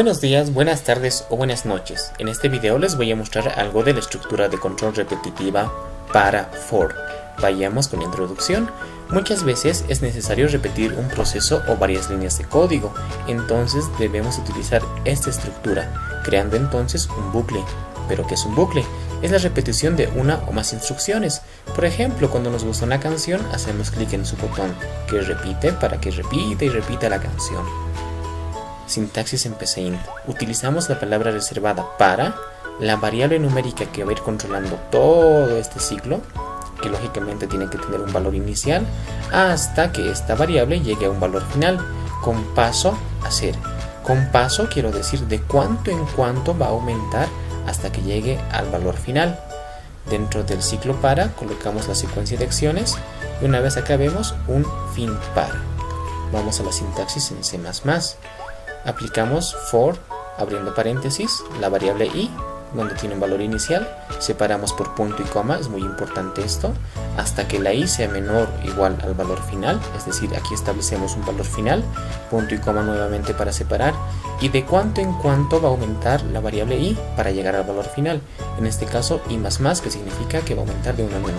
Buenos días, buenas tardes o buenas noches. En este video les voy a mostrar algo de la estructura de control repetitiva para for. Vayamos con la introducción. Muchas veces es necesario repetir un proceso o varias líneas de código, entonces debemos utilizar esta estructura, creando entonces un bucle. ¿Pero qué es un bucle? Es la repetición de una o más instrucciones. Por ejemplo, cuando nos gusta una canción, hacemos clic en su botón que repite para que repita y repita la canción. Sintaxis en PCInt. Utilizamos la palabra reservada para la variable numérica que va a ir controlando todo este ciclo, que lógicamente tiene que tener un valor inicial, hasta que esta variable llegue a un valor final, con paso a ser. Con paso quiero decir de cuánto en cuánto va a aumentar hasta que llegue al valor final. Dentro del ciclo para colocamos la secuencia de acciones y una vez acabemos un fin para. Vamos a la sintaxis en C++. Aplicamos for, abriendo paréntesis, la variable i, donde tiene un valor inicial, separamos por punto y coma, es muy importante esto, hasta que la i sea menor o igual al valor final, es decir, aquí establecemos un valor final, punto y coma nuevamente para separar, y de cuánto en cuánto va a aumentar la variable i para llegar al valor final, en este caso i++, que significa que va a aumentar de 1 en 1.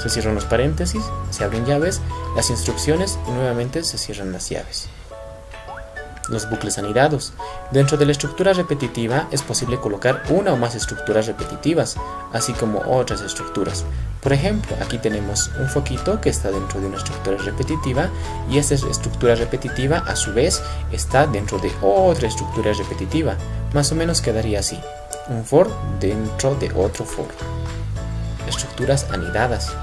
Se cierran los paréntesis, se abren llaves, las instrucciones y nuevamente se cierran las llaves. Los bucles anidados. Dentro de la estructura repetitiva es posible colocar una o más estructuras repetitivas, así como otras estructuras. Por ejemplo, aquí tenemos un foquito que está dentro de una estructura repetitiva y esta estructura repetitiva a su vez está dentro de otra estructura repetitiva. Más o menos quedaría así, un for dentro de otro for. Estructuras anidadas.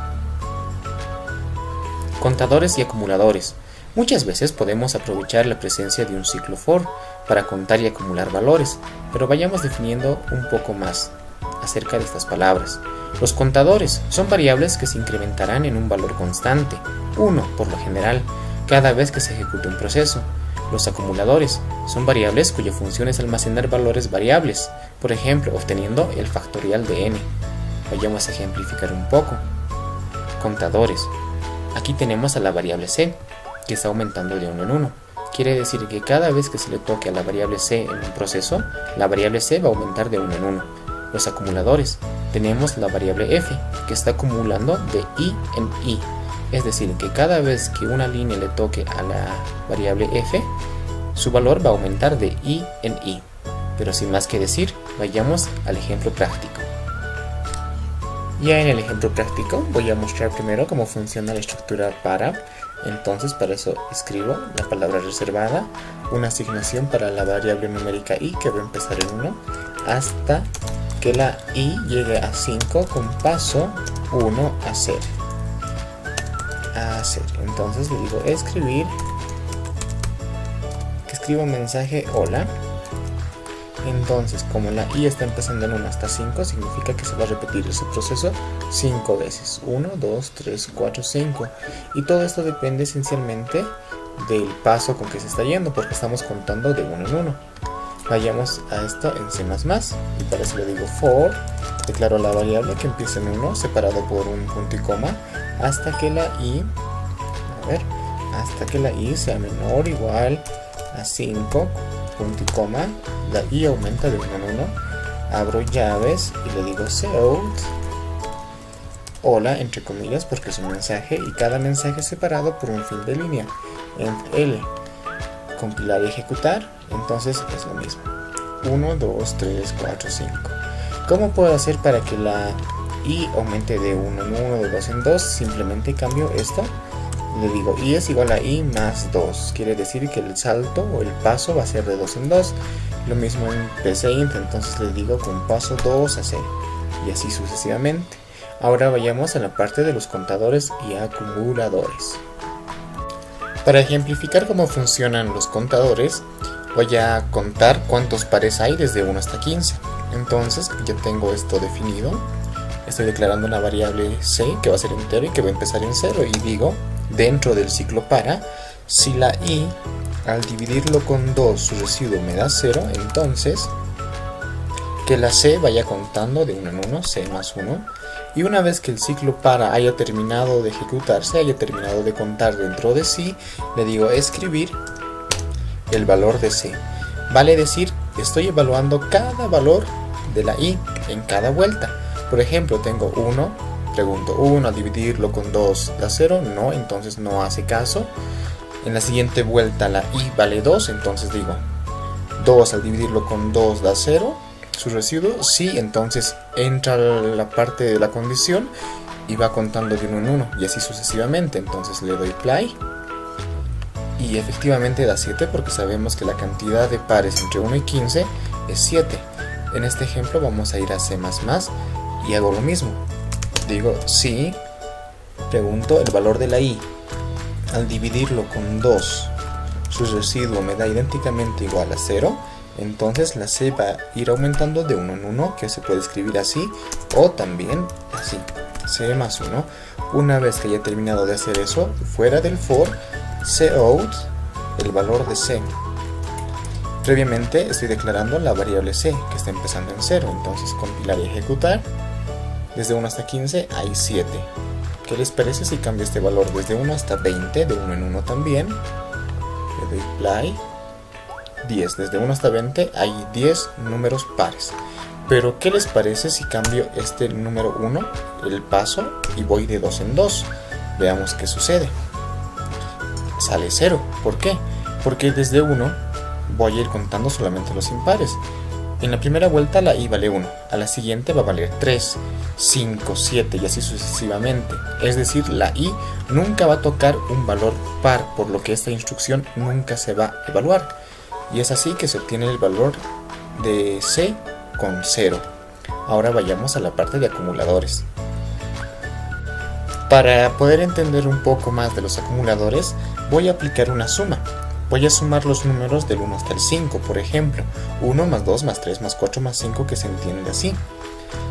Contadores y acumuladores. Muchas veces podemos aprovechar la presencia de un ciclo for para contar y acumular valores, pero vayamos definiendo un poco más acerca de estas palabras. Los contadores son variables que se incrementarán en un valor constante, 1 por lo general, cada vez que se ejecute un proceso. Los acumuladores son variables cuya función es almacenar valores variables, por ejemplo, obteniendo el factorial de n. Vayamos a ejemplificar un poco. Contadores. Aquí tenemos a la variable c, que está aumentando de 1 en 1. Quiere decir que cada vez que se le toque a la variable c en un proceso, la variable c va a aumentar de 1 en 1. Los acumuladores. Tenemos la variable f, que está acumulando de i en i. Es decir, que cada vez que una línea le toque a la variable f, su valor va a aumentar de i en i. Pero sin más que decir, vayamos al ejemplo práctico. Ya en el ejemplo práctico voy a mostrar primero cómo funciona la estructura para. Entonces para eso escribo la palabra reservada, una asignación para la variable numérica i que va a empezar en 1 hasta que la i llegue a 5 con paso 1 a 0. Entonces le digo escribir, que escribo un mensaje hola. Entonces, como la i está empezando en 1 hasta 5, significa que se va a repetir ese proceso 5 veces. 1, 2, 3, 4, 5. Y todo esto depende esencialmente del paso con que se está yendo, porque estamos contando de 1 en 1. Vayamos a esto en C++. Y para eso le digo for, declaro la variable que empieza en 1, separado por un punto y coma, hasta que la i, sea menor o igual a 5, punto y coma, la i aumenta de 1 en 1, abro llaves y le digo out, hola entre comillas porque es un mensaje y cada mensaje es separado por un fin de línea, ent l, compilar y ejecutar, entonces es lo mismo, 1, 2, 3, 4, 5. ¿Cómo puedo hacer para que la i aumente de 1 en 1, de 2 en 2? Simplemente cambio esto. Le digo i es igual a i más 2, quiere decir que el salto o el paso va a ser de 2 en 2. Lo mismo en PCInt, entonces le digo con paso 2 a 0 y así sucesivamente. Ahora vayamos a la parte de los contadores y acumuladores. Para ejemplificar cómo funcionan los contadores, voy a contar cuántos pares hay desde 1 hasta 15. Entonces ya tengo esto definido. Estoy declarando una variable c que va a ser entero y que va a empezar en 0 y digo dentro del ciclo para, si la i al dividirlo con 2 su residuo me da 0, entonces que la c vaya contando de 1 en 1, c más 1, y una vez que el ciclo para haya terminado de ejecutarse, haya terminado de contar dentro de sí, le digo escribir el valor de c. Vale decir estoy evaluando cada valor de la i en cada vuelta. Por ejemplo, tengo 1, pregunto 1 al dividirlo con 2 da 0, no, entonces no hace caso. En la siguiente vuelta la i vale 2, entonces digo 2 al dividirlo con 2 da 0, su residuo, sí, entonces entra la parte de la condición y va contando de 1 en 1 y así sucesivamente. Entonces le doy play y efectivamente da 7 porque sabemos que la cantidad de pares entre 1 y 15 es 7. En este ejemplo vamos a ir a C++ y hago lo mismo. Digo si, pregunto el valor de la i al dividirlo con 2, su residuo me da idénticamente igual a 0, entonces la c va a ir aumentando de 1 en 1, que se puede escribir así o también así, c más 1. Una vez que haya terminado de hacer eso, fuera del for, cout el valor de c. Previamente estoy declarando la variable c, que está empezando en 0, entonces compilar y ejecutar. Desde 1 hasta 15 hay 7. ¿Qué les parece si cambio este valor desde 1 hasta 20, de 1 en 1 también? Le doy play. 10, desde 1 hasta 20 hay 10 números pares. Pero ¿qué les parece si cambio este número 1, el paso, y voy de 2 en 2? Veamos qué sucede. Sale 0. ¿Por qué? Porque desde 1 voy a ir contando solamente los impares. En la primera vuelta la i vale 1, a la siguiente va a valer 3, 5, 7 y así sucesivamente. Es decir, la i nunca va a tocar un valor par, por lo que esta instrucción nunca se va a evaluar. Y es así que se obtiene el valor de c con 0. Ahora vayamos a la parte de acumuladores. Para poder entender un poco más de los acumuladores, voy a aplicar una suma. Voy a sumar los números del 1 hasta el 5, por ejemplo, 1 más 2 más 3 más 4 más 5, que se entiende así.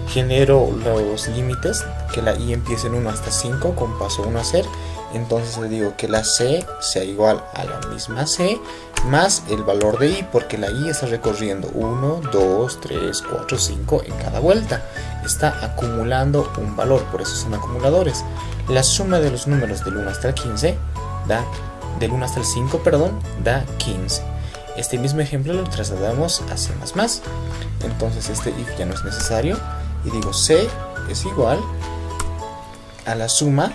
Genero los límites, que la i empiece en 1 hasta 5 con paso 1 a ser, entonces le digo que la c sea igual a la misma c más el valor de i, porque la i está recorriendo 1, 2, 3, 4, 5 en cada vuelta. Está acumulando un valor, por eso son acumuladores. La suma de los números del 1 hasta el 15 del 1 hasta el 5, da 15. Este mismo ejemplo lo trasladamos a C++. Entonces este if ya no es necesario y digo c es igual a la suma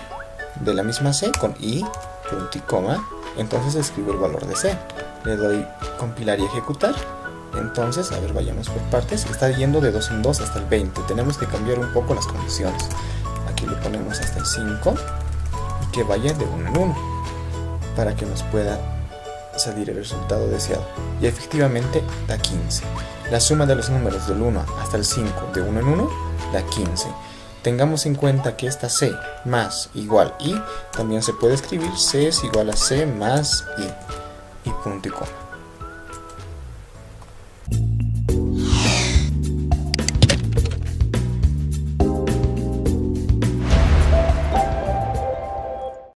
de la misma c con i, punto y coma. Entonces escribo el valor de c. Le doy compilar y ejecutar. Entonces, a ver, vayamos por partes. Está yendo de 2 en 2 hasta el 20. Tenemos que cambiar un poco las condiciones. Aquí le ponemos hasta el 5 y que vaya de 1 en 1 para que nos pueda salir el resultado deseado. Y efectivamente da 15. La suma de los números del 1 hasta el 5 de 1 en 1 da 15. Tengamos en cuenta que esta c más igual i también se puede escribir c es igual a c más i, y punto y coma.